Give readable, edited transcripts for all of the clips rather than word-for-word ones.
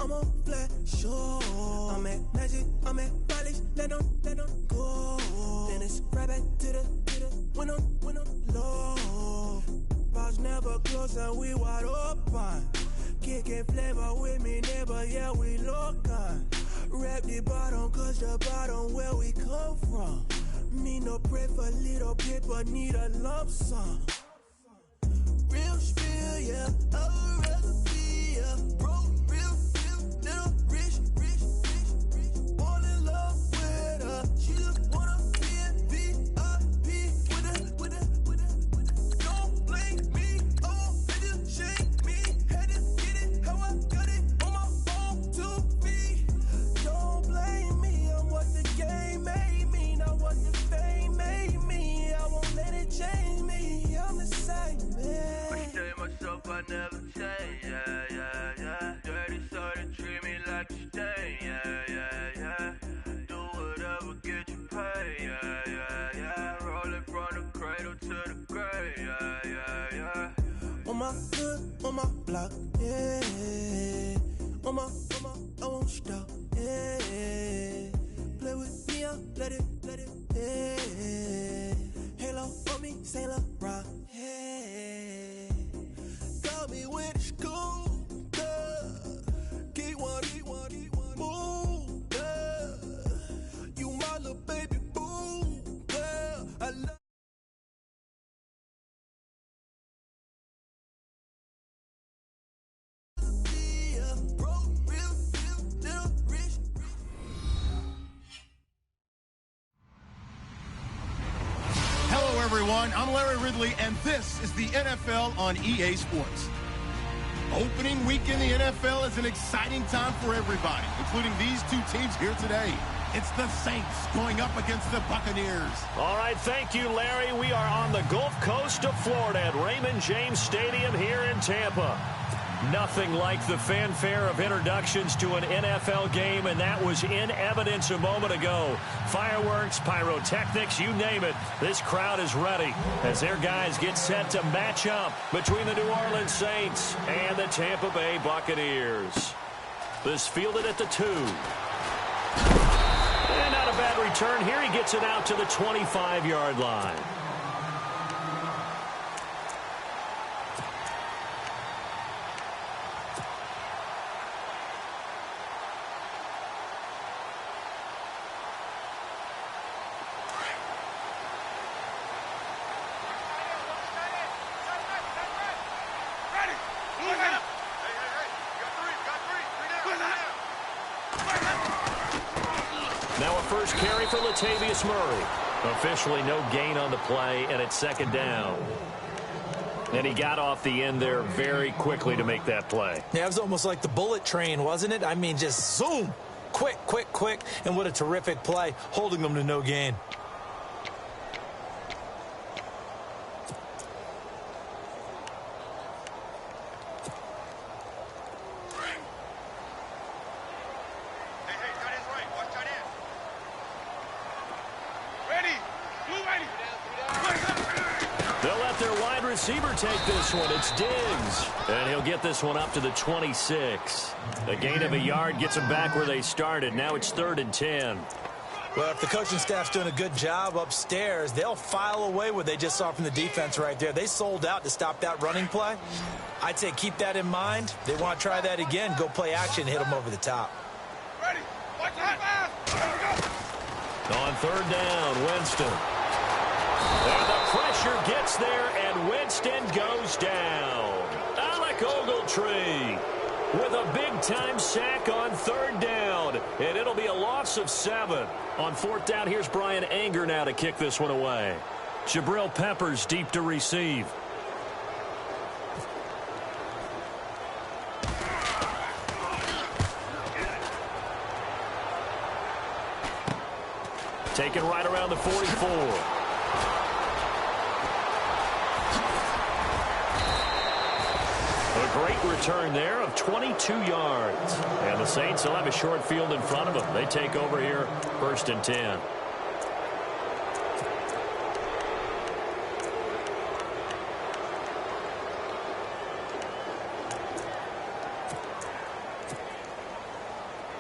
I'm on flat, sure. I'm at Magic, I'm at Polish, let them go. Then it's right back to the when I'm low. Bars never close and we wide open. Kicking flavor with me, neighbor, yeah, we local. Rap the bottom, cause the bottom where we come from. Me no pray for little paper, need a lump sum. Real spill, yeah, I'd rather be, yeah. Broke, real, little rich. All in love with her. She just wanna be in VIP with her. Don't blame me, oh, they just shake me. Had to get it, how I got it on my own 2 feet. Don't blame me, I'm what the game made me, not what the fame made me. I won't let it change me, I'm the same man. I tell myself I never change, yeah. Dirty so they treat me like a stain, yeah. Do whatever, get you paid, yeah. Rolling from the cradle to the grave, yeah. On my hood, on my block, yeah. On my, I won't stop, yeah. Play with me, I'll let it, yeah. Halo on me, Saint Laurent, yeah. Got me with school, Keep one, move, you my little baby boo, I love. Hello, everyone. I'm Larry Ridley, and this is the NFL on EA Sports. Opening week in the NFL is an exciting time for everybody, including these two teams here today. It's the Saints going up against the Buccaneers. All right, thank you, Larry. We are on the Gulf Coast of Florida at Raymond James Stadium here in Tampa. Nothing like the fanfare of introductions to an NFL game, and that was in evidence a moment ago. Fireworks, pyrotechnics, you name it. This crowd is ready as their guys get set to match up between the New Orleans Saints and the Tampa Bay Buccaneers. This fielded at the 2. And not a bad return here. He gets it out to the 25-yard line. Now a first carry for Latavius Murray. Officially no gain on the play, and it's second down. And he got off the end there very quickly to make that play. Yeah, it was almost like the bullet train, wasn't it? I mean, just zoom. Quick. And what a terrific play, holding them to no gain. Receiver take this one. It's Diggs. And he'll get this one up to the 26. A gain of a yard gets them back where they started. Now it's 3rd and 10. Well, if the coaching staff's doing a good job upstairs, they'll file away what they just saw from the defense right there. They sold out to stop that running play. I'd say keep that in mind. They want to try that again. Go play action, hit them over the top. Ready. Watch that pass. On 3rd down, Winston. And the pressure gets there, and Winston goes down. Alec Ogletree with a big-time sack on 3rd down, and it'll be a loss of 7. On 4th down, here's Brian Anger now to kick this one away. Jabril Peppers deep to receive. Taken right around the 44. A great return there of 22 yards. And the Saints will have a short field in front of them. They take over here, 1st and 10.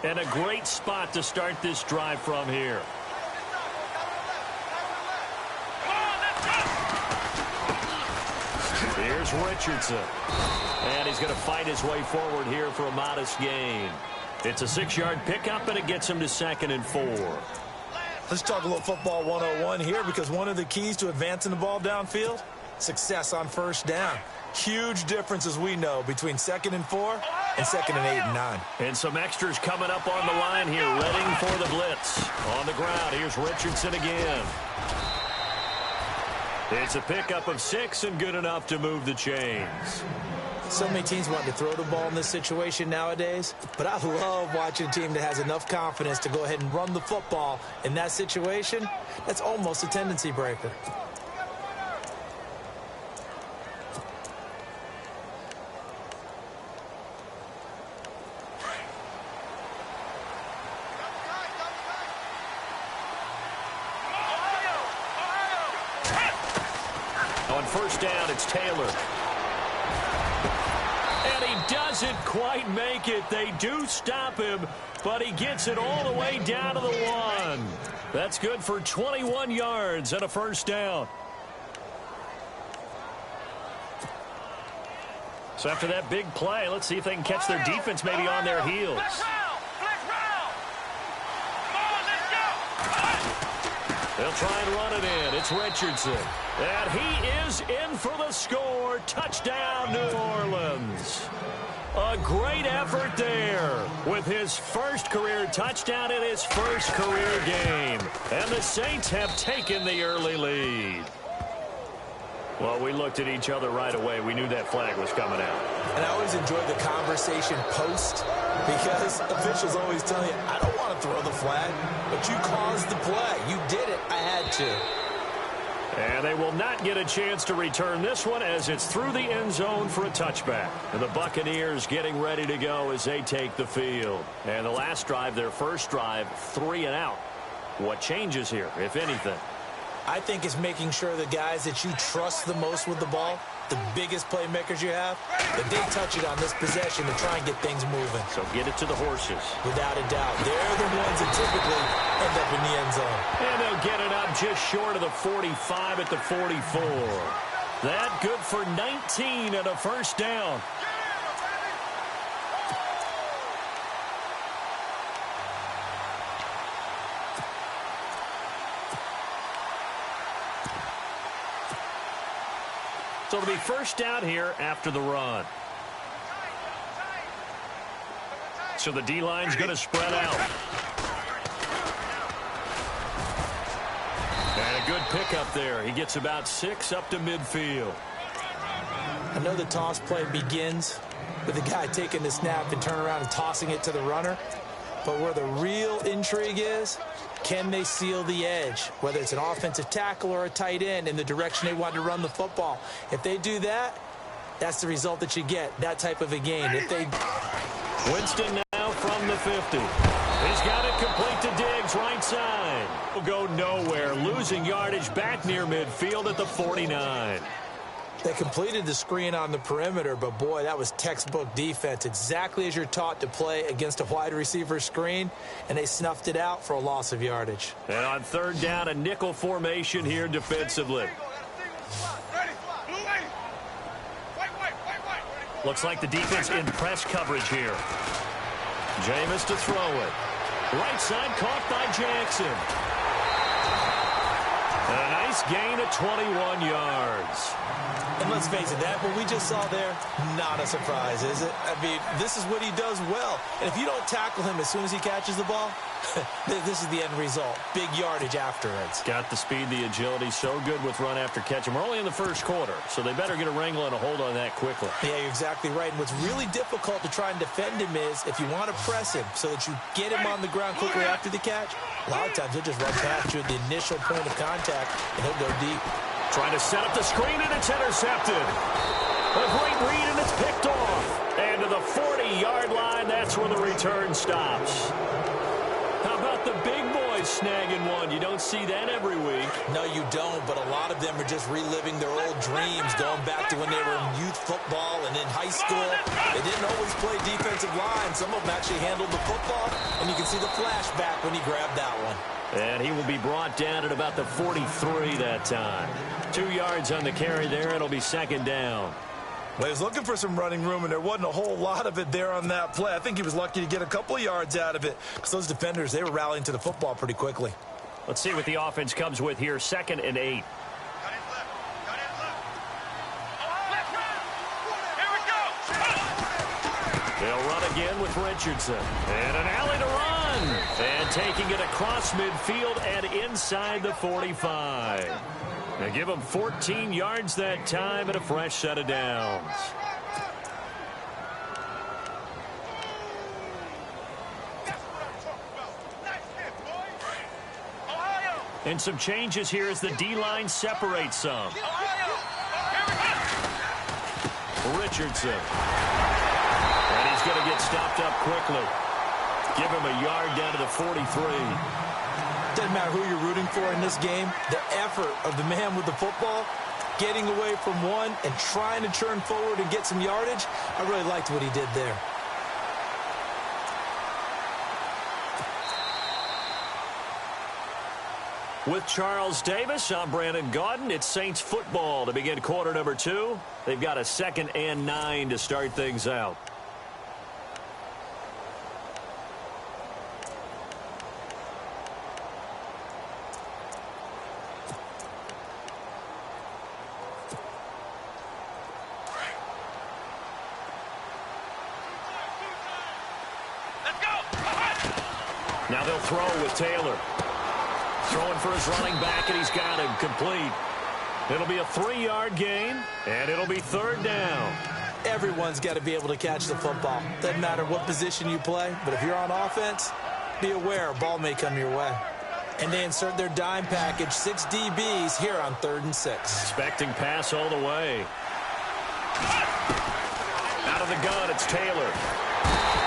And a great spot to start this drive from here. Here's Richardson. And he's going to fight his way forward here for a modest gain. It's a 6-yard pickup, and it gets him to 2nd and 4. Let's talk a little football 101 here, because one of the keys to advancing the ball downfield, success on first down. Huge difference, as we know, between 2nd and 4 and 2nd and 8 and 9. And some extras coming up on the line here, readying for the blitz. On the ground, here's Richardson again. It's a pickup of 6 and good enough to move the chains. So many teams want to throw the ball in this situation nowadays, but I love watching a team that has enough confidence to go ahead and run the football in that situation. That's almost a tendency breaker. On first down, it's Taylor. And he doesn't quite make it. They do stop him, but he gets it all the way down to the 1. That's good for 21 yards and a first down. So after that big play, let's see if they can catch their defense maybe on their heels. They'll try and run it in. It's Richardson. And he is in for the score. Touchdown, New Orleans. A great effort there with his first career touchdown in his first career game. And the Saints have taken the early lead. Well, we looked at each other right away. We knew that flag was coming out. And I always enjoy the conversation post, because officials always tell you, I don't want to throw the flag, but you caused the play. You did it. I had to. And they will not get a chance to return this one, as it's through the end zone for a touchback. And the Buccaneers getting ready to go as they take the field. And the last drive, their first drive, 3 and out. What changes here, if anything? I think it's making sure the guys that you trust the most with the ball, the biggest playmakers you have, that they touch it on this possession to try and get things moving. So get it to the horses. Without a doubt. They're the ones that typically end up in the end zone. And they'll get it up just short of the 45 at the 44. That good for 19 and a first down. So it'll be first down here after the run. So the D-line's going to spread out. And a good pickup there. He gets about 6 up to midfield. I know the toss play begins with the guy taking the snap and turn around and tossing it to the runner. But where the real intrigue is, can they seal the edge, whether it's an offensive tackle or a tight end, in the direction they want to run the football? If they do that, that's the result that you get, that type of a gain. If they... Winston now from the 50. He's got it complete to Diggs, right side. Will go nowhere, losing yardage back near midfield at the 49. They completed the screen on the perimeter, but boy, that was textbook defense. Exactly as you're taught to play against a wide receiver screen, and they snuffed it out for a loss of yardage. And on third down, a nickel formation here defensively. Looks like the defense in press coverage here. Jameis to throw it. Right side caught by Jackson. And a nice gain of 21 yards. And let's face it, that what we just saw there, not a surprise, is it? I mean, this is what he does well. And if you don't tackle him as soon as he catches the ball, this is the end result. Big yardage afterwards. Got the speed, the agility, so good with run after catch. And we're only in the first quarter, so they better get a wrangle and a hold on that quickly. Yeah, you're exactly right. And what's really difficult to try and defend him is if you want to press him so that you get him on the ground quickly after the catch, a lot of times he'll just run past you at the initial point of contact, and he'll go deep. Trying to set up the screen, and it's intercepted. A great read, and it's picked off. And to the 40-yard line, that's where the return stops. How about the big boys snagging one? You don't see that every week. No, you don't, but a lot of them are just reliving their old dreams, going back to when they were in youth football and in high school. They didn't always play defensive line. Some of them actually handled the football, and you can see the flashback when he grabbed that one. And he will be brought down at about the 43 that time. 2 yards on the carry there. It'll be second down. Well, he was looking for some running room, and there wasn't a whole lot of it there on that play. I think he was lucky to get a couple of yards out of it because those defenders, they were rallying to the football pretty quickly. Let's see what the offense comes with here. 2nd and 8. They'll run again with Richardson. And an alley to run. And taking it across midfield and inside the 45. Now give them 14 yards that time and a fresh set of downs. And some changes here as the D-line separates some. Richardson. And he's going to get stopped up quickly. Give him a yard down to the 43. Doesn't matter who you're rooting for in this game. The effort of the man with the football, getting away from one and trying to turn forward and get some yardage, I really liked what he did there. With Charles Davis, I'm Brandon Gaudin. It's Saints football to begin quarter number 2. They've got a 2nd and 9 to start things out. Now they'll throw with Taylor. Throwing for his running back, and he's got him complete. It'll be a 3-yard gain, and it'll be 3rd down. Everyone's got to be able to catch the football. Doesn't matter what position you play, but if you're on offense, be aware a ball may come your way. And they insert their dime package, 6 DBs here on 3rd and 6. Expecting pass all the way. Out of the gun, it's Taylor.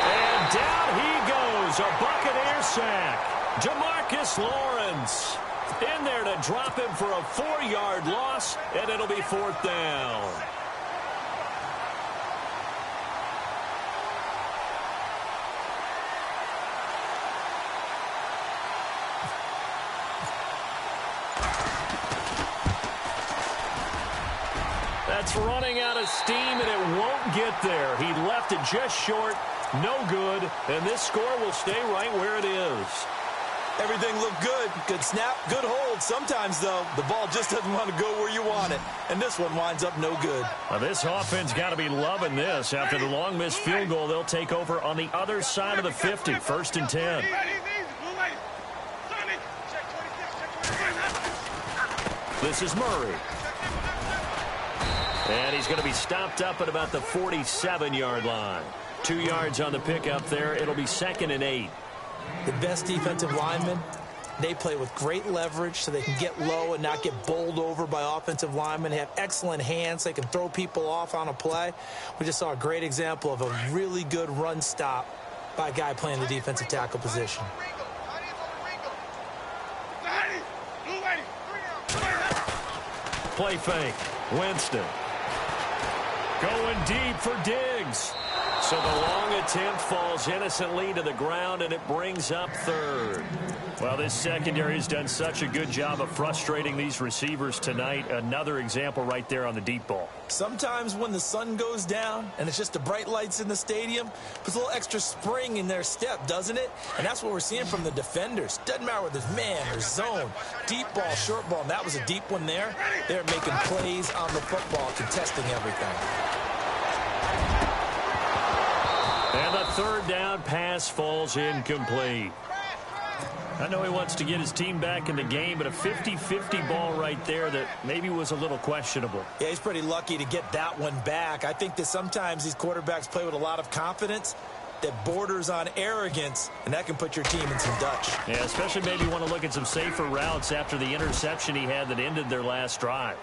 And down he goes, a Buccaneer sack. Jamarcus Lawrence in there to drop him for a 4-yard loss, and it'll be 4th down. That's running out of steam, and it won't get there. He left it just short, no good, and this score will stay right where it is. Everything looked good. Good snap, good hold. Sometimes, though, the ball just doesn't want to go where you want it. And this one winds up no good. Now, this offense got to be loving this. After the long missed field goal, they'll take over on the other side of the 50, 1st and 10. This is Murray. And he's going to be stopped up at about the 47-yard line. 2 yards on the pickup there. It'll be 2nd and 8. The best defensive linemen, they play with great leverage so they can get low and not get bowled over by offensive linemen. They have excellent hands. They can throw people off on a play. We just saw a great example of a really good run stop by a guy playing the defensive tackle position. Play fake. Winston. Going deep for Diggs. So the long attempt falls innocently to the ground, and it brings up 3rd. Well, this secondary has done such a good job of frustrating these receivers tonight. Another example right there on the deep ball. Sometimes when the sun goes down and it's just the bright lights in the stadium, puts a little extra spring in their step, doesn't it? And that's what we're seeing from the defenders. Doesn't matter whether it's man or zone, deep ball, short ball, and that was a deep one there. They're making plays on the football, contesting everything. And the 3rd down pass falls incomplete. I know he wants to get his team back in the game, but a 50-50 ball right there that maybe was a little questionable. Yeah, he's pretty lucky to get that one back. I think that sometimes these quarterbacks play with a lot of confidence that borders on arrogance, and that can put your team in some Dutch. Yeah, especially maybe want to look at some safer routes after the interception he had that ended their last drive.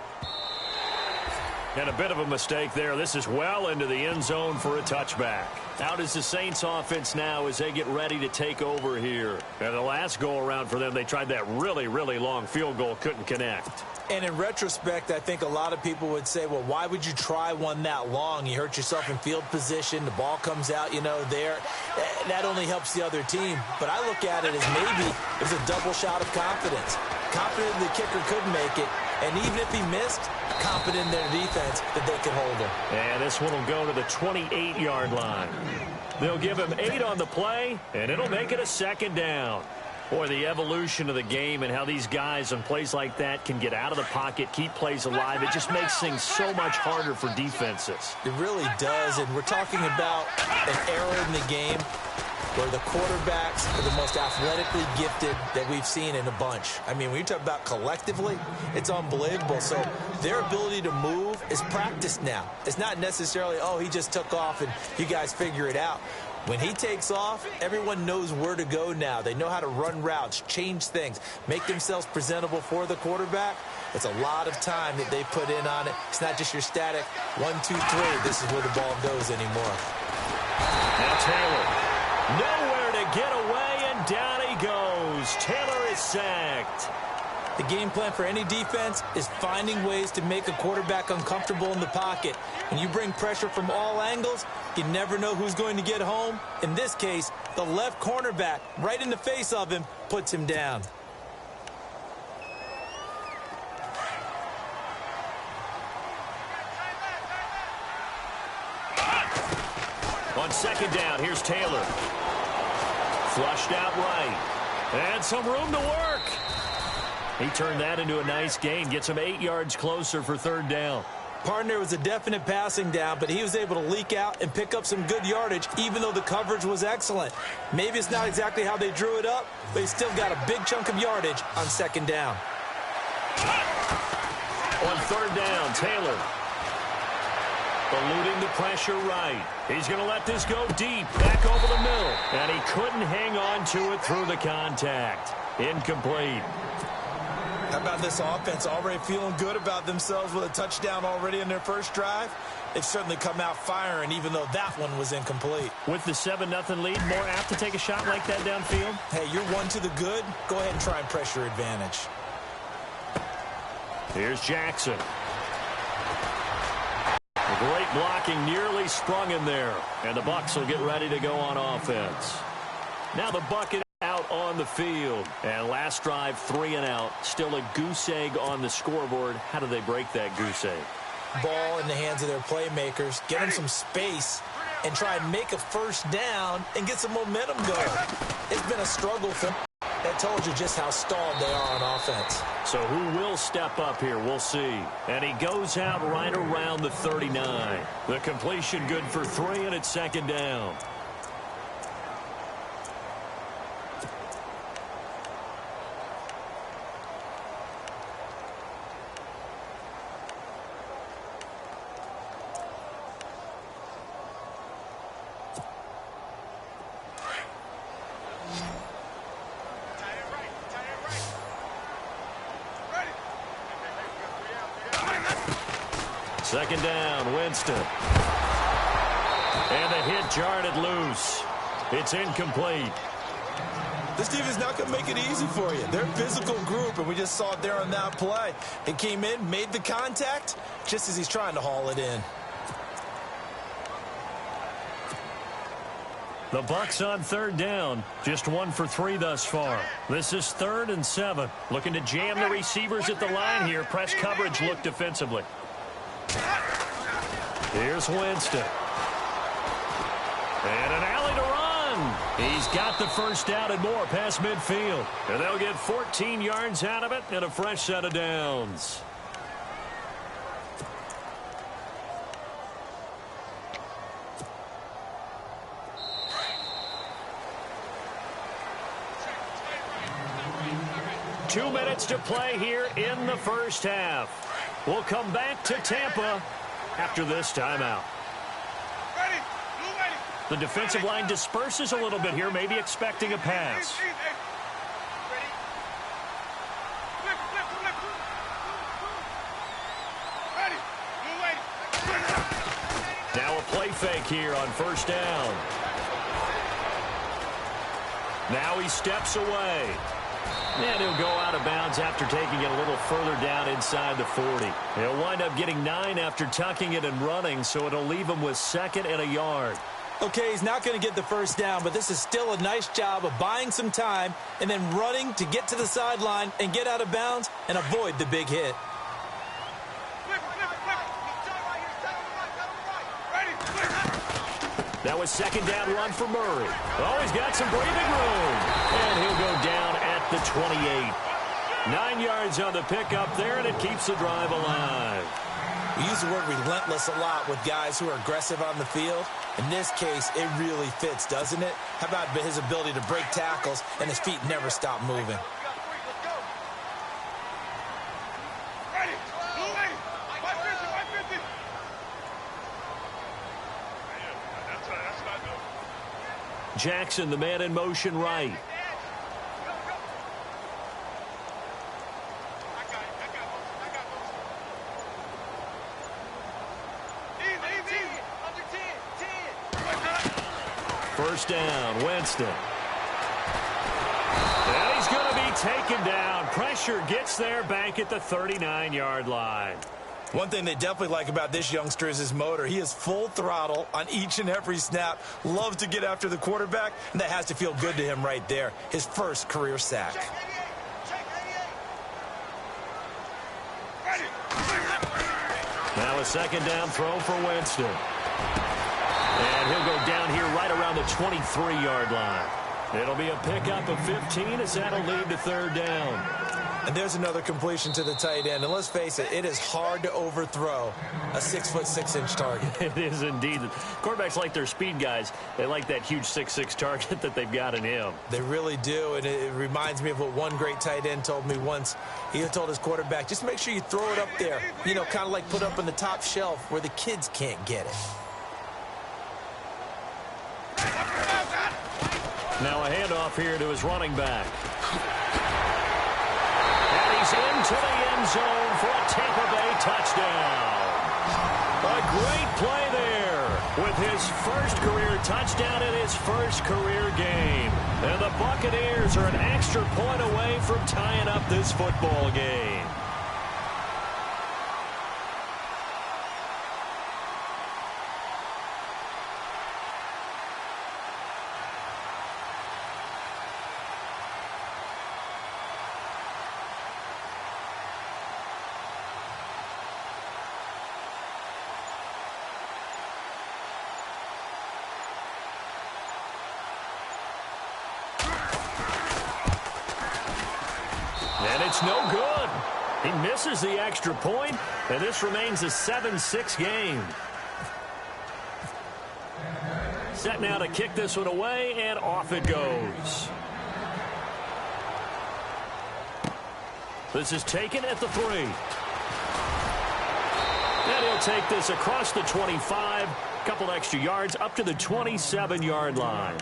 And a bit of a mistake there. This is well into the end zone for a touchback. Out is the Saints offense now as they get ready to take over here. And the last go-around for them, they tried that really, really long field goal, couldn't connect. And in retrospect, I think a lot of people would say, well, why would you try one that long? You hurt yourself in field position. The ball comes out, there. That only helps the other team. But I look at it as maybe it was a double shot of confidence. Confident the kicker could make it. And even if he missed, confident in their defense that they can hold him. And this one will go to the 28-yard line. They'll give him 8 on the play, and it'll make it a second down. Boy, the evolution of the game and how these guys on plays like that can get out of the pocket, keep plays alive, it just makes things so much harder for defenses. It really does, and we're talking about an era in the game where the quarterbacks are the most athletically gifted that we've seen in a bunch. I mean, when you talk about collectively, it's unbelievable. So their ability to move is practiced now. It's not necessarily, oh, he just took off and you guys figure it out. When he takes off, everyone knows where to go now. They know how to run routes, change things, make themselves presentable for the quarterback. It's a lot of time that they put in on it. It's not just your static 1, 2, 3. This is where the ball goes anymore. Now Taylor. Nowhere to get away, and down he goes. Taylor is sacked. The game plan for any defense is finding ways to make a quarterback uncomfortable in the pocket. When you bring pressure from all angles, you never know who's going to get home. In this case, the left cornerback, right in the face of him, puts him down. On second down, here's Taylor. Flushed out right. And some room to work. He turned that into a nice gain. Gets him 8 yards closer for third down. Partner was a definite passing down, but he was able to leak out and pick up some good yardage, even though the coverage was excellent. Maybe it's not exactly how they drew it up, but he still got a big chunk of yardage on second down. On third down, Taylor. Eluding the pressure right. He's going to let this go deep, back over the middle. And he couldn't hang on to it through the contact. Incomplete. How about this offense already feeling good about themselves with a touchdown already in their first drive? They've certainly come out firing, even though that one was incomplete. With the 7-0 lead, more apt to take a shot like that downfield? Hey, you're one to the good. Go ahead and try and pressure advantage. Here's Jackson. Great blocking, nearly sprung in there. And the Bucs will get ready to go on offense. Now the bucket out on the field. And last drive, 3 and out. Still a goose egg on the scoreboard. How do they break that goose egg? Ball in the hands of their playmakers. Get them some space and try and make a first down and get some momentum going. It's been a struggle for them. That told you just how stalled they are on offense. So who will step up here? We'll see. And he goes out right around the 39. The completion good for 3, and it's second down. Second down, Winston. And the hit jarred it loose. It's incomplete. This team is not going to make it easy for you. They're a physical group, and we just saw it there on that play. He came in, made the contact, just as he's trying to haul it in. The Bucs on third down. Just 1 for 3 thus far. This is 3rd and 7. Looking to jam the receivers at the line here. Press coverage look defensively. Here's Winston. And an alley to run. He's got the first down and more past midfield. And they'll get 14 yards out of it and a fresh set of downs. Two minutes to play here in the first half. We'll come back to Tampa after this timeout. The defensive line disperses a little bit here, maybe expecting a pass. Now a play fake here on first down. Now he steps away. And he'll go out of bounds after taking it a little further down inside the 40. He'll wind up getting 9 after tucking it and running, so it'll leave him with 2nd and a yard. Okay, he's not going to get the first down, but this is still a nice job of buying some time and then running to get to the sideline and get out of bounds and avoid the big hit. That was 2nd down run for Murray. Oh, he's got some breathing room. And he'll go down at the 28. 9 yards on the pickup there, and it keeps the drive alive. We use the word relentless a lot with guys who are aggressive on the field. In this case, it really fits, doesn't it? How about his ability to break tackles and his feet never stop moving? Jackson, the man in motion right. First down, Winston. And he's going to be taken down. Pressure gets there back at the 39-yard line. One thing they definitely like about this youngster is his motor. He is full throttle on each and every snap. Loves to get after the quarterback, and that has to feel good to him right there. His first career sack. Now a 2nd down throw for Winston. And he'll go down here right around the 23-yard line. It'll be a pickup of 15 as that'll lead to 3rd down. And there's another completion to the tight end. And let's face it, it is hard to overthrow a 6'6" target. It is indeed. Quarterbacks like their speed guys. They like that huge 6'6" target that they've got in him. They really do. And it reminds me of what one great tight end told me once. He told his quarterback, just make sure you throw it up there. You know, kind of like put up on the top shelf where the kids can't get it. Now a handoff here to his running back. And he's into the end zone for a Tampa Bay touchdown. A great play there with his first career touchdown in his first career game. And the Buccaneers are an extra point away from tying up this football game. And it's no good. He misses the extra point, and this remains a 7-6 game. Set now to kick this one away, and off it goes. This is taken at the 3. And he'll take this across the 25, couple extra yards up to the 27-yard line.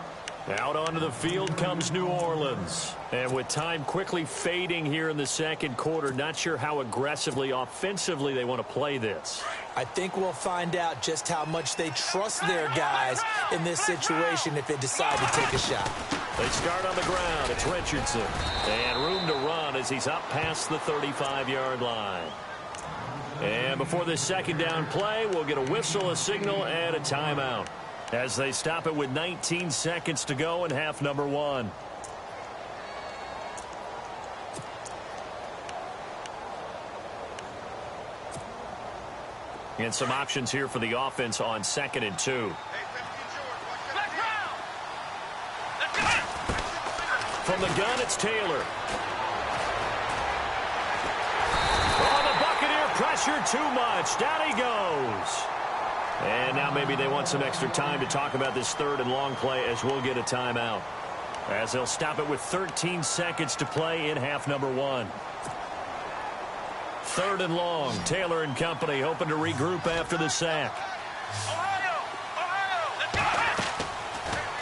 Out onto the field comes New Orleans. And with time quickly fading here in the second quarter, not sure how aggressively, offensively they want to play this. I think we'll find out just how much they trust their guys in this situation if they decide to take a shot. They start on the ground. It's Richardson. And room to run as he's up past the 35-yard line. And before this second down play, we'll get a whistle, a signal, and a timeout, as they stop it with 19 seconds to go in half number 1. And some options here for the offense on 2nd and 2. From the gun, it's Taylor. Oh, the Buccaneer pressure too much. Down he goes. And now maybe they want some extra time to talk about this 3rd and long play, as we'll get a timeout, as they'll stop it with 13 seconds to play in half number 1. 3rd and long. Taylor and company hoping to regroup after the sack.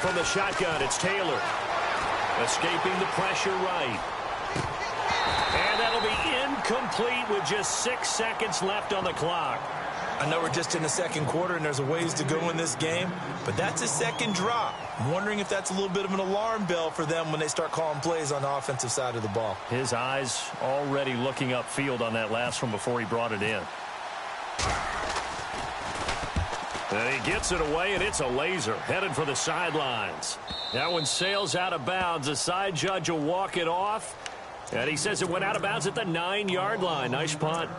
From the shotgun, it's Taylor. Escaping the pressure right. And that'll be incomplete with just 6 seconds left on the clock. I know we're just in the second quarter and there's a ways to go in this game, but that's a second drop. I'm wondering if that's a little bit of an alarm bell for them when they start calling plays on the offensive side of the ball. His eyes already looking upfield on that last one before he brought it in. And he gets it away, and it's a laser headed for the sidelines. That one sails out of bounds. The side judge will walk it off, and he says it went out of bounds at the 9-yard line. Nice punt.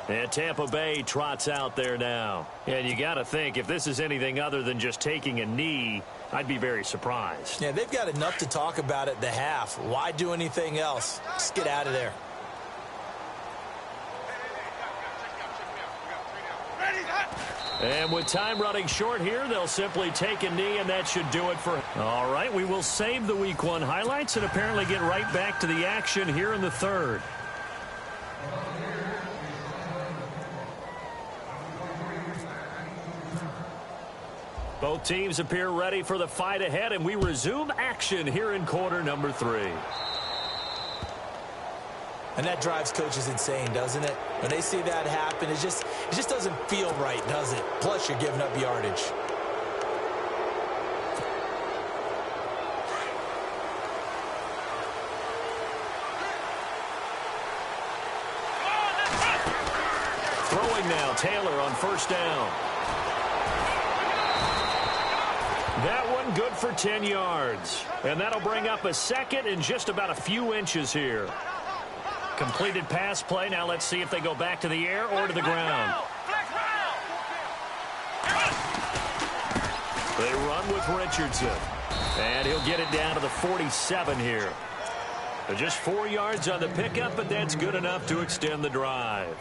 And Tampa Bay trots out there now. And you got to think, if this is anything other than just taking a knee, I'd be very surprised. Yeah, they've got enough to talk about at the half. Why do anything else? Just get out of there. And with time running short here, they'll simply take a knee, and that should do it for... All right, we will save the Week 1 highlights and apparently get right back to the action here in the third. Both teams appear ready for the fight ahead, and we resume action here in quarter number 3. And that drives coaches insane, doesn't it? When they see that happen, it just doesn't feel right, does it? Plus, you're giving up yardage. Throwing now, Taylor on first down. That one good for 10 yards. And that'll bring up a second and just about a few inches here. Completed pass play. Now let's see if they go back to the air or to the ground. They run with Richardson. And he'll get it down to the 47 here. Just 4 yards on the pickup, but that's good enough to extend the drive.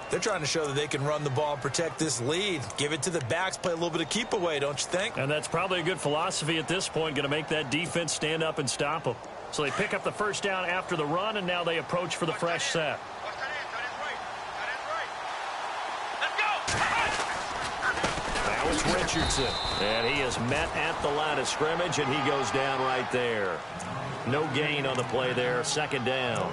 They're trying to show that they can run the ball and protect this lead. Give it to the backs, play a little bit of keep away, don't you think? And that's probably a good philosophy at this point, going to make that defense stand up and stop them. So they pick up the first down after the run, and now they approach for the fresh set. Now it's Richardson. And he is met at the line of scrimmage, and he goes down right there. No gain on the play there, second down.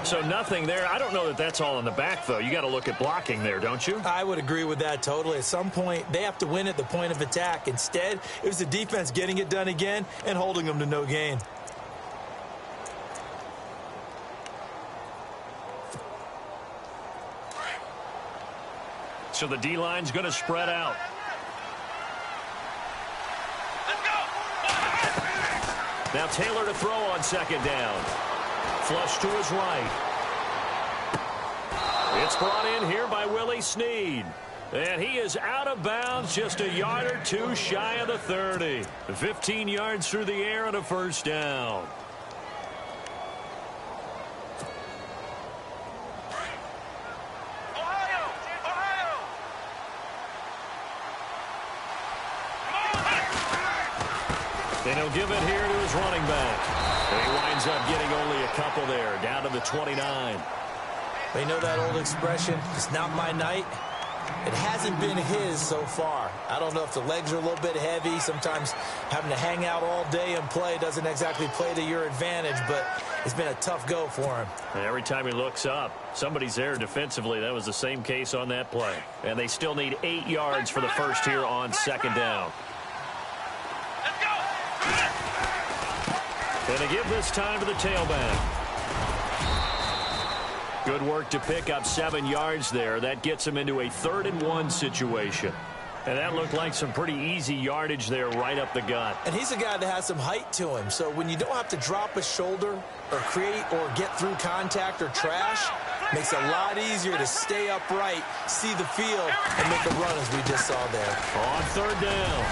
So nothing there. I don't know that that's all in the back, though. You got to look at blocking there, don't you? I would agree with that totally. At some point, they have to win at the point of attack. Instead, it was the defense getting it done again and holding them to no gain. So the D-line's going to spread out. Now Taylor to throw on second down. Flush to his right. It's brought in here by Willie Snead. And he is out of bounds, just a yard or two shy of the 30. 15 yards through the air and a first down. And he'll give it here to his running back. And he winds up getting only a couple there, down to the 29. They know that old expression, it's not my night. It hasn't been his so far. I don't know if the legs are a little bit heavy. Sometimes having to hang out all day and play doesn't exactly play to your advantage, but it's been a tough go for him. And every time he looks up, somebody's there defensively. That was the same case on that play. And they still need 8 yards for the first here on second down. And they give this time to the tailback. Good work to pick up 7 yards there. That gets him into a 3rd and 1 situation. And that looked like some pretty easy yardage there right up the gut. And he's a guy that has some height to him. So when you don't have to drop a shoulder or create or get through contact or trash, makes it a lot easier to stay upright, see the field, and make a run as we just saw there. On 3rd down.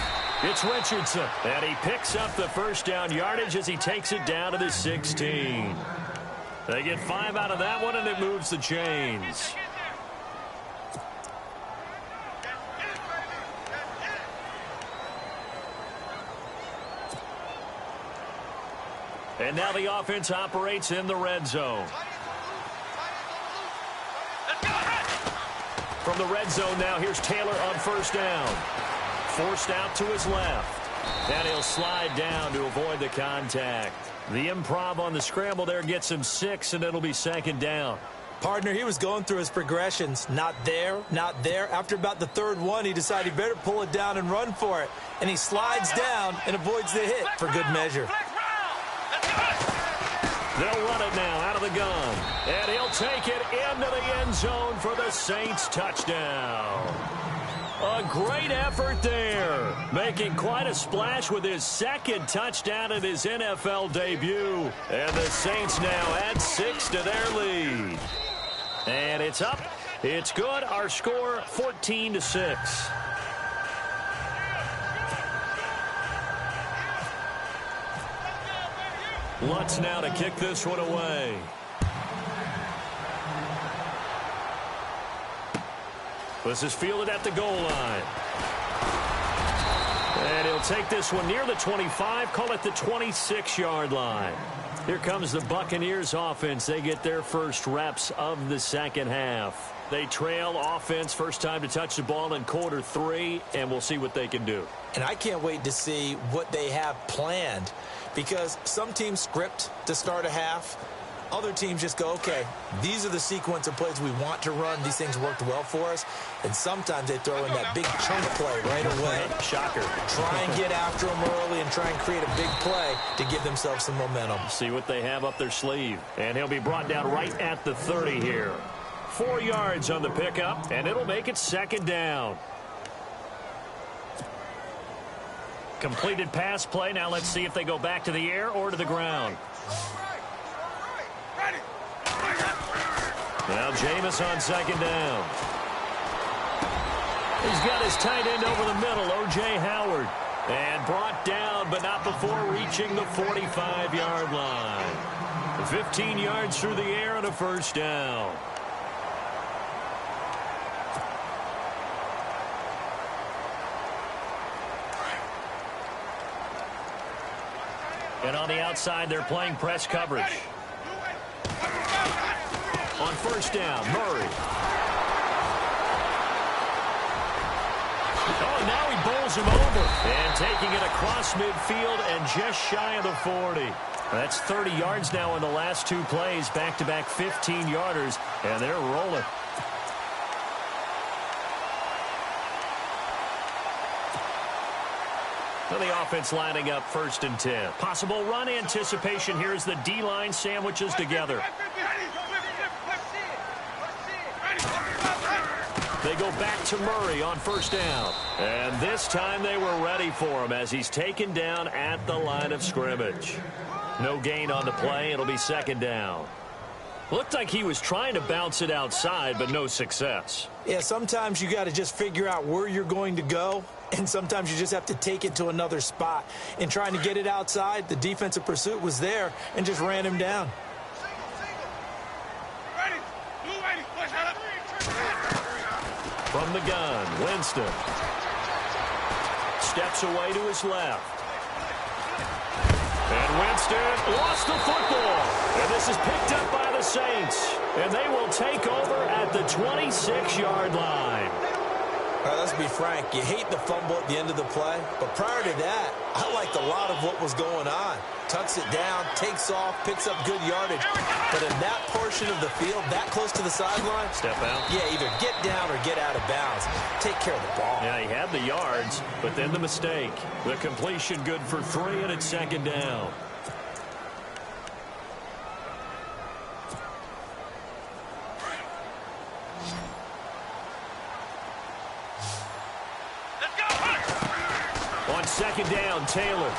It's Richardson, and he picks up the first down yardage as he takes it down to the 16. They get 5 out of that one, and it moves the chains. And now the offense operates in the red zone. From the red zone now, here's Taylor on first down. Forced out to his left. And he'll slide down to avoid the contact. The improv on the scramble there gets him 6, and it'll be second down. Partner, he was going through his progressions. Not there, not there. After about the third one, he decided he better pull it down and run for it. And he slides down and avoids the hit for good measure. They'll run it now out of the gun. And he'll take it into the end zone for the Saints touchdown. A great effort there. Making quite a splash with his second touchdown in his NFL debut. And the Saints now add 6 to their lead. And it's up. It's good. Our score 14-6. Lutz now to kick this one away. This is fielded at the goal line. And he'll take this one near the 25, call it the 26-yard line. Here comes the Buccaneers offense. They get their first reps of the second half. They trail offense first time to touch the ball in quarter 3, and we'll see what they can do. And I can't wait to see what they have planned, because some teams script to start a half. Other teams just go, okay, these are the sequence of plays we want to run. These things worked well for us. And sometimes they throw in that big chunk play right away. Shocker. Try and get after them early and try and create a big play to give themselves some momentum. See what they have up their sleeve. And he'll be brought down right at the 30 here. 4 yards on the pickup, and it'll make it second down. Completed pass play. Now let's see if they go back to the air or to the ground. Now Jameis on second down. He's got his tight end over the middle, O.J. Howard. And brought down, but not before reaching the 45-yard line. 15 yards through the air and a first down. And on the outside, they're playing press coverage. On first down, Murray. Oh, now he bowls him over. And taking it across midfield and just shy of the 40. That's 30 yards now in the last 2 plays. Back-to-back 15-yarders, and they're rolling. So the offense lining up first and 10. Possible run anticipation here as the D-line sandwiches together. They go back to Murray on first down. And this time they were ready for him as he's taken down at the line of scrimmage. No gain on the play. It'll be second down. Looked like he was trying to bounce it outside, but no success. Yeah, sometimes you got to just figure out where you're going to go, and sometimes you just have to take it to another spot. In trying to get it outside, the defensive pursuit was there and just ran him down. From the gun, Winston. Steps away to his left. And Winston lost the football. And this is picked up by the Saints. And they will take over at the 26-yard line. All right, let's be frank. You hate the fumble at the end of the play. But prior to that, I liked a lot of what was going on. Tucks it down, takes off, picks up good yardage. But in that portion of the field, that close to the sideline, step out. Yeah, either get down or get out of bounds. Take care of the ball. Yeah, he had the yards, but then the mistake. The completion good for 3, and it's second down. On second down, Taylor.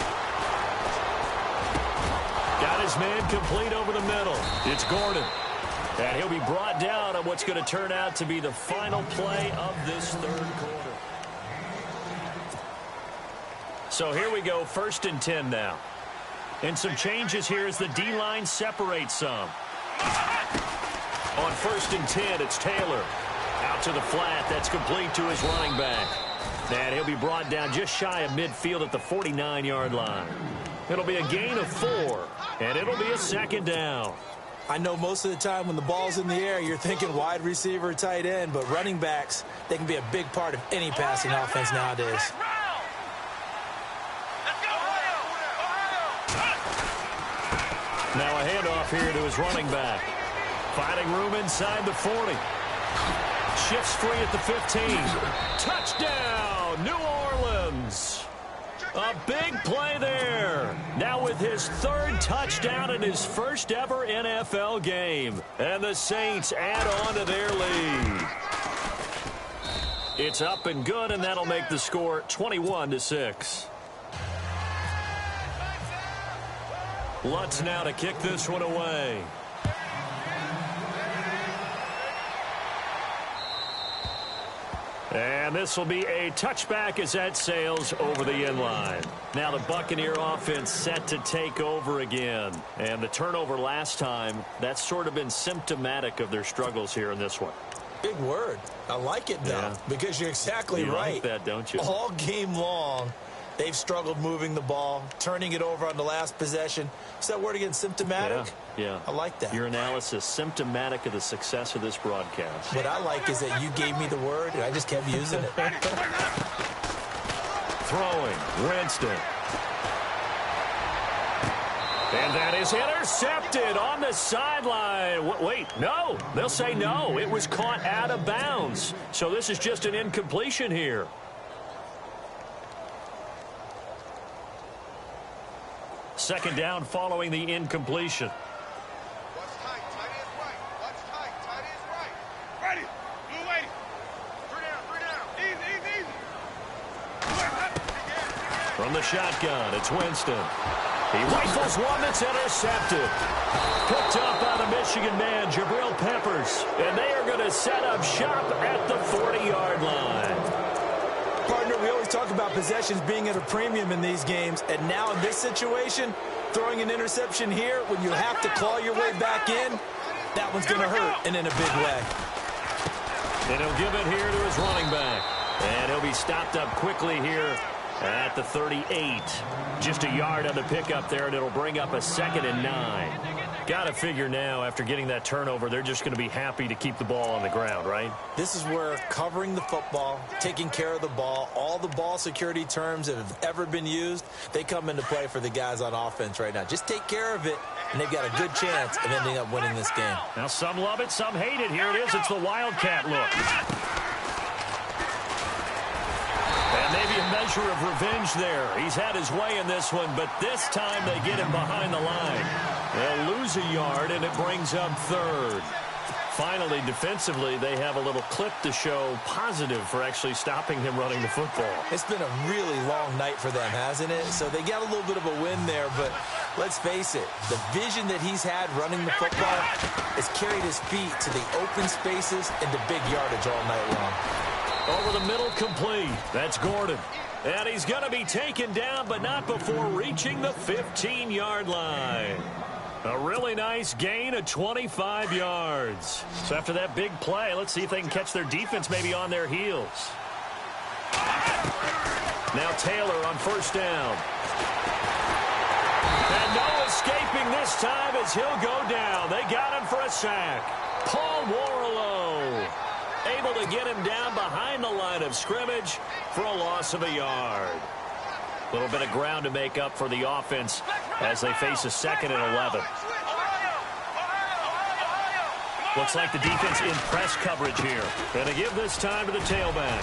Got his man complete over the middle. It's Gordon. And he'll be brought down on what's going to turn out to be the final play of this third quarter. So here we go, first and 10 now. And some changes here as the D-line separates some. On first and 10, it's Taylor. Out to the flat. That's complete to his running back. And he'll be brought down just shy of midfield at the 49-yard line. It'll be a gain of 4, and it'll be a second down. I know most of the time when the ball's in the air, you're thinking wide receiver, tight end, but running backs, they can be a big part of any passing offense nowadays. Now a handoff here to his running back. Finding room inside the 40. Shifts free at the 15. Touchdown, New Orleans. A big play there. Now with his third touchdown in his first ever NFL game. And the Saints add on to their lead. It's up and good, and that'll make the score 21-6. Lutz now to kick this one away. And this will be a touchback as that sails over the end line. Now the Buccaneer offense set to take over again. And the turnover last time, that's sort of been symptomatic of their struggles here in this one. Big word. I like it, though, because you're exactly right. You like that, don't you? All game long, they've struggled moving the ball, turning it over on the last possession. Is that word again, symptomatic? Yeah. I like that. Your analysis, symptomatic of the success of this broadcast. What I like is that you gave me the word, and I just kept using it. Throwing, Winston. And that is intercepted on the sideline. Wait, no. They'll say no. It was caught out of bounds. So this is just an incompletion here. Second down following the incompletion. Watch tight. Tight is right. Watch tight. Tight is right. Ready. Blue waiting. Three down. Easy. From the shotgun, it's Winston. He rifles one that's intercepted. Picked up by the Michigan man, Jabril Peppers. And they are going to set up shop at the 40-yard line. Partner, we always talk about possessions being at a premium in these games. And now in this situation, throwing an interception here when you have to claw your way back in, that one's going to hurt and in a big way. And he'll give it here to his running back. And he'll be stopped up quickly here at the 38. Just a yard on the pickup there, and it'll bring up a 2nd and 9. Got to figure now, after getting that turnover, they're just going to be happy to keep the ball on the ground, right? This is where covering the football, taking care of the ball, all the ball security terms that have ever been used, they come into play for the guys on offense right now. Just take care of it, and they've got a good chance of ending up winning this game. Now some love it, some hate it. Here it is. It's the Wildcat look. And maybe a measure of revenge there. He's had his way in this one, but this time they get him behind the line. They'll lose a yard, and it brings up 3rd. Finally, defensively, they have a little clip to show positive for actually stopping him running the football. It's been a really long night for them, hasn't it? So they got a little bit of a win there, but let's face it, the vision that he's had running the football has carried his feet to the open spaces and to big yardage all night long. Over the middle, complete. That's Gordon. And he's going to be taken down, but not before reaching the 15-yard line. A really nice gain of 25 yards. So after that big play, let's see if they can catch their defense maybe on their heels. Now Taylor on 1st down. And no escaping this time as he'll go down. They got him for a sack. Paul Warlow able to get him down behind the line of scrimmage for a loss of a yard. A little bit of ground to make up for the offense as they face a 2nd and 11. Looks like the defense in press coverage here. Going to give this time to the tailback.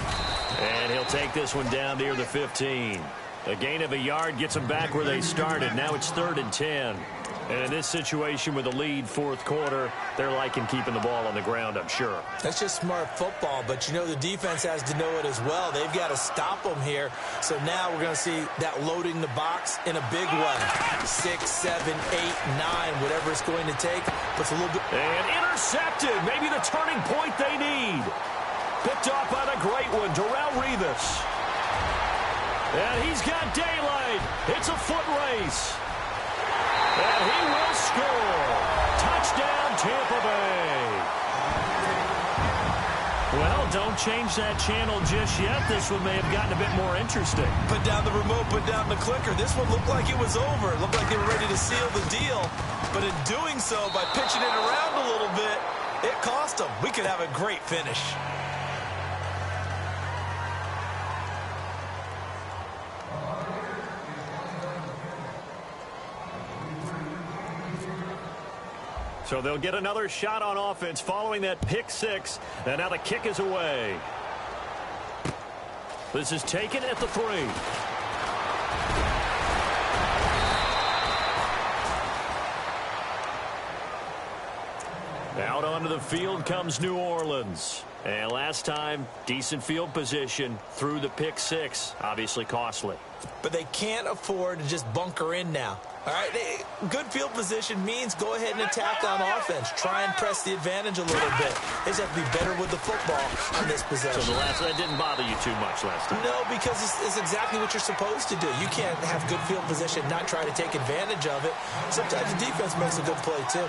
And he'll take this one down near the 15. A gain of a yard gets them back where they started. Now it's 3rd and 10. And in this situation with a lead 4th quarter, they're liking keeping the ball on the ground, I'm sure. That's just smart football, but you know the defense has to know it as well. They've got to stop them here. So now we're going to see that loading the box in a big way. 6, 7, 8, 9, whatever it's going to take. Puts a little bit. And intercepted. Maybe the turning point they need. Picked off by the great one, Darrelle Revis. And he's got daylight. It's a foot race. And he will score. Touchdown, Tampa Bay. Well, don't change that channel just yet. This one may have gotten a bit more interesting. Put down the remote, put down the clicker. This one looked like it was over. It looked like they were ready to seal the deal. But in doing so, by pitching it around a little bit, it cost them. We could have a great finish. So they'll get another shot on offense following that pick six. And now the kick is away. This is taken at the 3. Out onto the field comes New Orleans. And last time, decent field position through the pick six. Obviously costly. But they can't afford to just bunker in now. All right, good field position means go ahead and attack on offense. Try and press the advantage a little bit. They just have to be better with the football on this possession. So that didn't bother you too much last time? No, because it's exactly what you're supposed to do. You can't have good field position and not try to take advantage of it. Sometimes the defense makes a good play, too.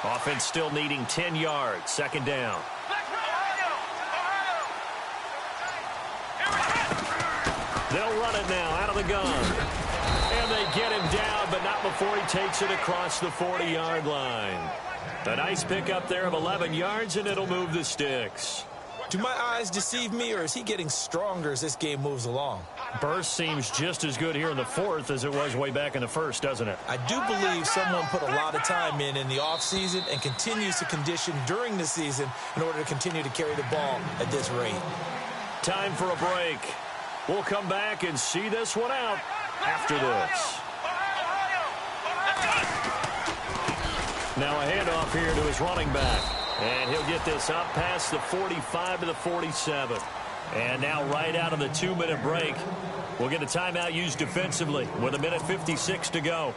Offense still needing 10 yards. Second down. They'll run it now out of the gun. And they get him down, but not before he takes it across the 40-yard line. A nice pickup there of 11 yards, and it'll move the sticks. Do my eyes deceive me, or is he getting stronger as this game moves along? Burst seems just as good here in the fourth as it was way back in the first, doesn't it? I do believe someone put a lot of time in the offseason and continues to condition during the season in order to continue to carry the ball at this rate. Time for a break. We'll come back and see this one out after this. Now a handoff here to his running back. And he'll get this up past the 45 to the 47. And now right out of the 2-minute break, we'll get a timeout used defensively with 1:56 to go.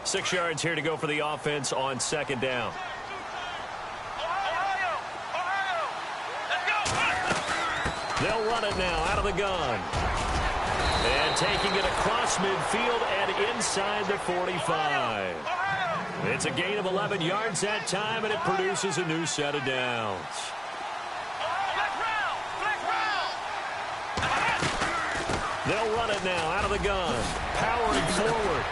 Six yards here to go for the offense on second down. They'll run it now out of the gun. And taking it across midfield and inside the 45. It's a gain of 11 yards that time, and it produces a new set of downs. They'll run it now out of the gun. Powering forward.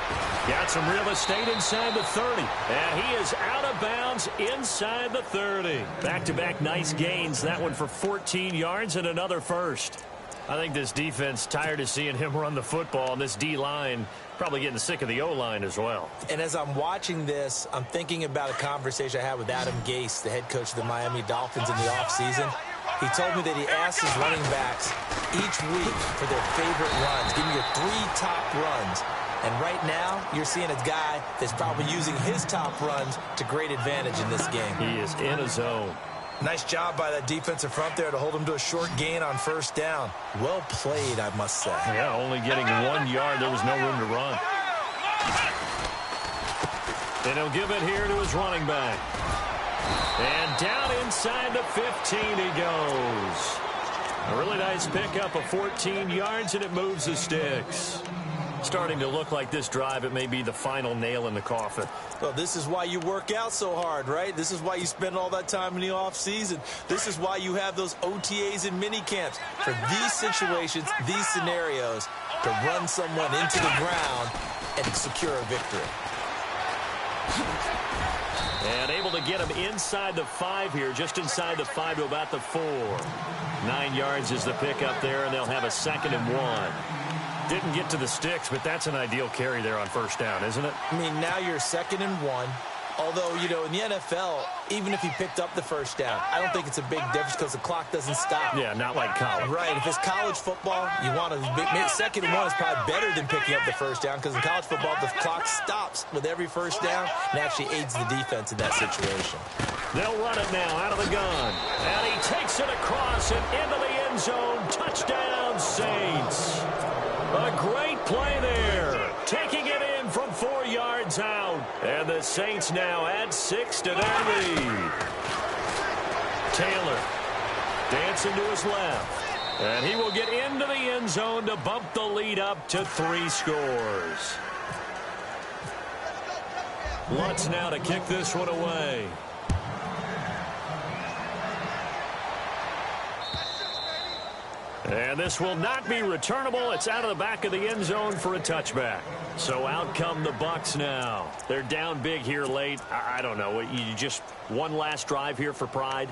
Got some real estate inside the 30. And he is out of bounds inside the 30. Back-to-back nice gains. That one for 14 yards and another first. I think this defense tired of seeing him run the football, and this D-line probably getting sick of the O-line as well. And as I'm watching this, I'm thinking about a conversation I had with Adam Gase, the head coach of the Miami Dolphins in the offseason. He told me that he asked his running backs each week for their favorite runs. Give me your 3 top runs. And right now, you're seeing a guy that's probably using his top runs to great advantage in this game. He is in a zone. Nice job by that defensive front there to hold him to a short gain on first down. Well played, I must say. Yeah, only getting 1 yard. There was no room to run. And he'll give it here to his running back. And down inside the 15 he goes. A really nice pickup of 14 yards, and it moves the sticks. Starting to look like this drive, it may be the final nail in the coffin. Well, this is why you work out so hard, right? This is why you spend all that time in the offseason. This is why you have those OTAs and mini camps. For these situations, these scenarios, to run someone into the ground and secure a victory. And able to get him inside the 5 here, just inside the 5 to about the 4. 9 yards is the pickup there, and they'll have a 2nd and 1. Didn't get to the sticks, but that's an ideal carry there on first down, isn't it? I mean, now you're 2nd and 1. Although, you know, in the NFL, even if he picked up the first down, I don't think it's a big difference because the clock doesn't stop. Yeah, not like college. Right. If it's college football, you want to make 2nd and 1 is probably better than picking up the first down because in college football, the clock stops with every first down and actually aids the defense in that situation. They'll run it now out of the gun. And he takes it across and into the end zone. Touchdown, Saints. A great play there. Taking it in from 4 yards out. And the Saints now add 6 to their lead. Taylor dancing to his left. And he will get into the end zone to bump the lead up to 3 scores. Lutz now to kick this one away. And this will not be returnable. It's out of the back of the end zone for a touchback. So out come the Bucs now. They're down big here late. I don't know. You just one last drive here for pride?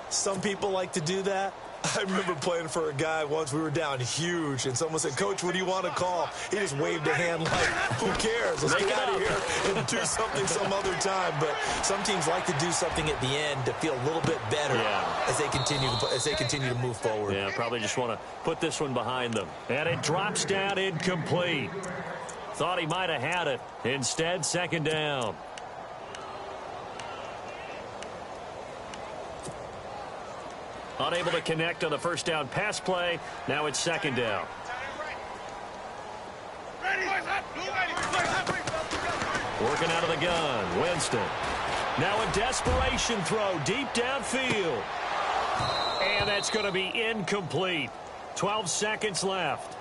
Some people like to do that. I remember playing for a guy once. We were down huge, and someone said, "Coach, what do you want to call?" He just waved a hand like, "Who cares? Let's get out of here and do something some other time." But some teams like to do something at the end to feel a little bit better as they continue to move forward. Yeah, probably just want to put this one behind them. And it drops down incomplete. Thought he might have had it. Instead, second down. Unable to connect on the first down pass play. Now it's second down. Working out of the gun. Winston. Now a desperation throw deep downfield. And that's going to be incomplete. 12 seconds left.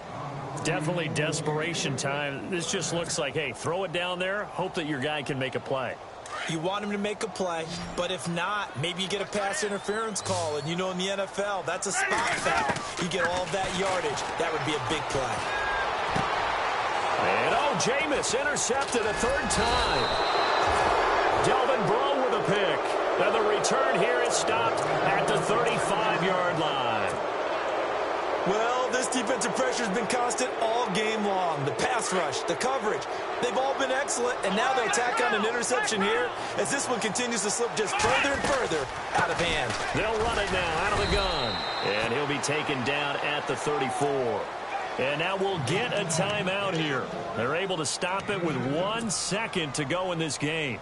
Definitely desperation time. This just looks like, hey, throw it down there. Hope that your guy can make a play. You want him to make a play, but if not, maybe you get a pass interference call. And you know in the NFL, that's a spot foul. You get all of that yardage. That would be a big play. And Jameis intercepted a third time. Delvin Breaux with a pick. And the return here is stopped at the 35-yard line. Well, this defensive pressure has been constant all game long. The pass rush, the coverage, they've all been excellent, and now they'll tack on an interception here as this one continues to slip just further and further out of hand. They'll run it now out of the gun, and he'll be taken down at the 34. And now we'll get a timeout here. They're able to stop it with 1 second to go in this game.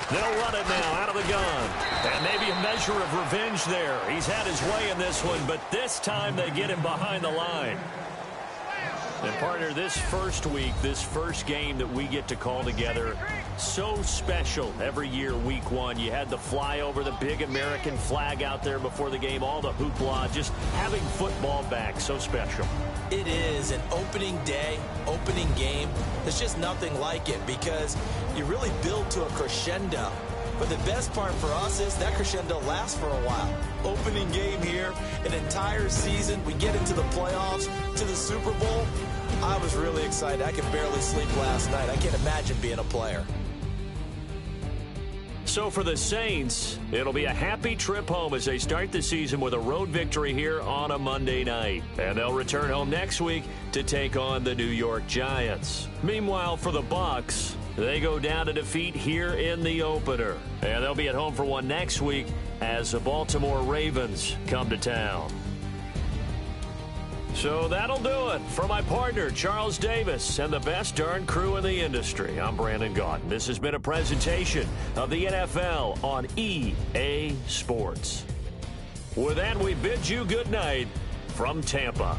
They'll run it now out of the gun. And maybe a measure of revenge there. He's had his way in this one, but this time they get him behind the line. And, partner, this first week, this first game that we get to call together, so special every year, week one. You had the flyover, the big American flag out there before the game, all the hoopla, just having football back, so special. It is an opening day, opening game. There's just nothing like it because you really build to a crescendo. But the best part for us is that crescendo lasts for a while. Opening game here, an entire season. We get into the playoffs, to the Super Bowl. I was really excited. I could barely sleep last night. I can't imagine being a player. So for the Saints, it'll be a happy trip home as they start the season with a road victory here on a Monday night. And they'll return home next week to take on the New York Giants. Meanwhile, for the Bucs, they go down to defeat here in the opener. And they'll be at home for one next week as the Baltimore Ravens come to town. So that'll do it. For my partner, Charles Davis, and the best darn crew in the industry, I'm Brandon Gaudin. This has been a presentation of the NFL on EA Sports. With that, we bid you good night from Tampa.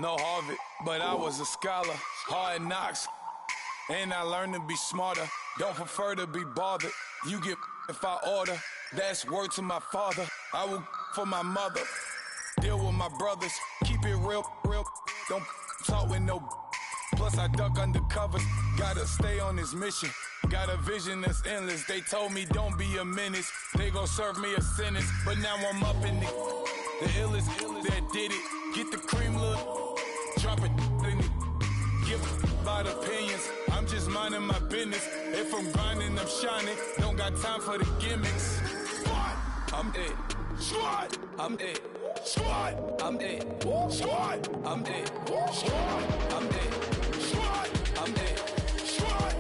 no Harvard, but I was a scholar. Hard knocks, and I learned to be smarter. Don't prefer to be bothered. You get if I order. That's word to my father. I will for my mother. Deal with my brothers. Keep it real, real. Don't talk with no. Plus I duck under covers. Gotta stay on this mission. Got a vision that's endless. They told me don't be a menace. They gon' serve me a sentence. But now I'm up in the illest that did it. Get the cream, look. Drop it in it. Give about opinions. I'm just minding my business. If I'm grinding, I'm shining. Don't got time for the gimmicks. Squad, I'm it. Squad, I'm it. Squad, I'm it. Squad, I'm it. Squad, I'm it. Squad, I'm it. Squad.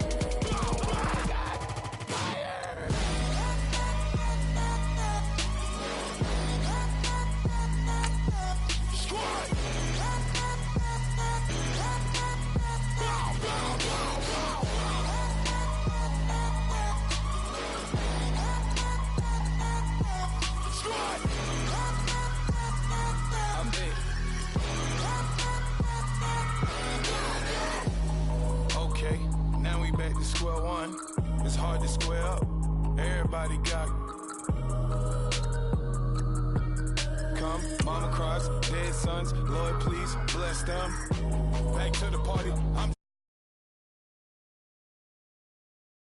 Back to square one. It's hard to square up. Everybody got come, mama cries, dead sons. Lord, please bless them. Back to the party. I'm